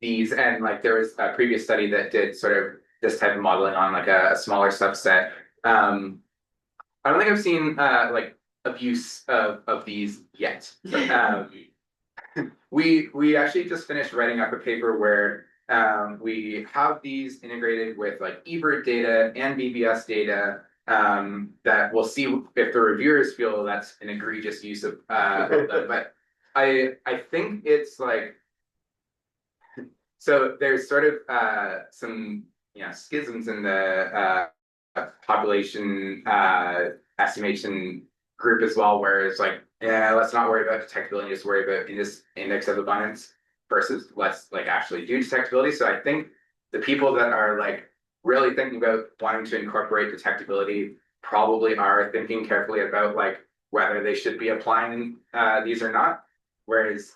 these, and like there was a previous study that did sort of this type of modeling on like a smaller subset. I don't think I've seen like abuse of these yet. We actually just finished writing up a paper where we have these integrated with like eBird data and BBS data that we'll see if the reviewers feel that's an egregious use of them. But I think it's like, so there's sort of some schisms in the population estimation group as well, where it's like, yeah, let's not worry about detectability, just worry about this index of abundance versus let's like actually do detectability. So I think the people that are like really thinking about wanting to incorporate detectability probably are thinking carefully about like whether they should be applying these or not. Whereas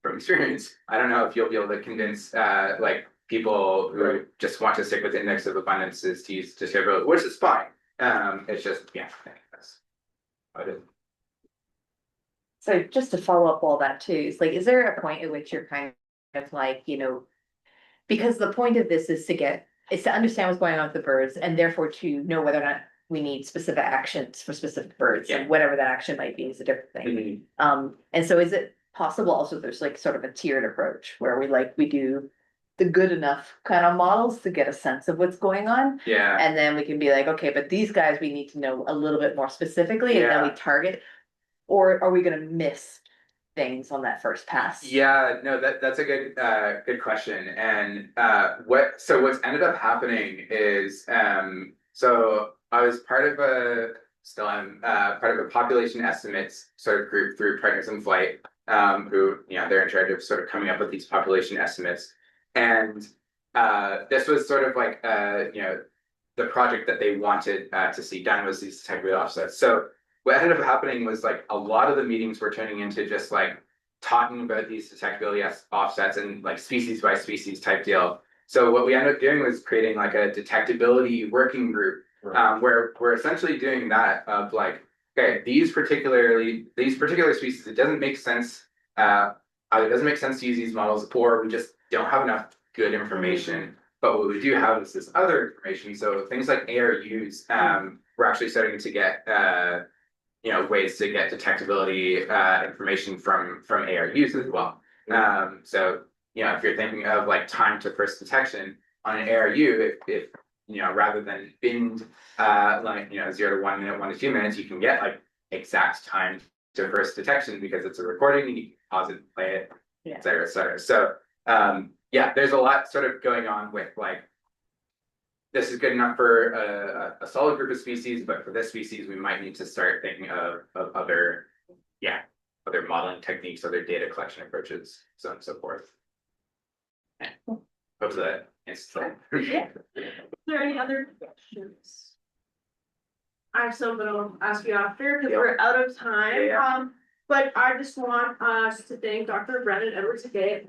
from experience, I don't know if you'll be able to convince like people who just want to stick with the index of abundances to use detectability, which is fine. It's just, yeah, that's how it is. so just to follow up all that too, is like, is there a point at which you're kind of like, because the point of this is to understand what's going on with the birds and therefore to know whether or not we need specific actions for specific birds, Yeah. and whatever that action might be is a different thing. And so is it possible also there's like sort of a tiered approach where we do the good enough kind of models to get a sense of what's going on? Yeah. And then we can be like, okay, but these guys, we need to know a little bit more specifically, and then we target, or are we gonna miss things on that first pass? Yeah, no, that's a good question. And what's ended up happening is so I was part of part of a population estimates sort of group through Partners in Flight, who they're in charge of sort of coming up with these population estimates. And this was sort of like the project that they wanted to see done was these detectability offsets. So what ended up happening was like a lot of the meetings were turning into just like talking about these detectability offsets and like species by species type deal. So what we ended up doing was creating like a detectability working group, where we're essentially doing that of like, okay, these particular species, it doesn't make sense. Either it doesn't make sense to use these models, or we just don't have enough good information. But what we do have is this other information. So things like ARUs, we're actually starting to get ways to get detectability information from ARUs as well. So if you're thinking of like time to first detection on an ARU, if rather than binned 0 to 1 minute, 1 to 2 minutes, you can get like exact time to first detection because it's a recording and you can pause it, play it, et cetera, et cetera. So there's a lot sort of going on with like, this is good enough for a solid group of species, but for this species, we might need to start thinking of other modeling techniques, other data collection approaches, so on and so forth. Hope that answers that. Is there any other questions? I have some, but I'll ask you after because we're out of time. Yeah. But I just want us to thank Dr. Brennan Edwards again.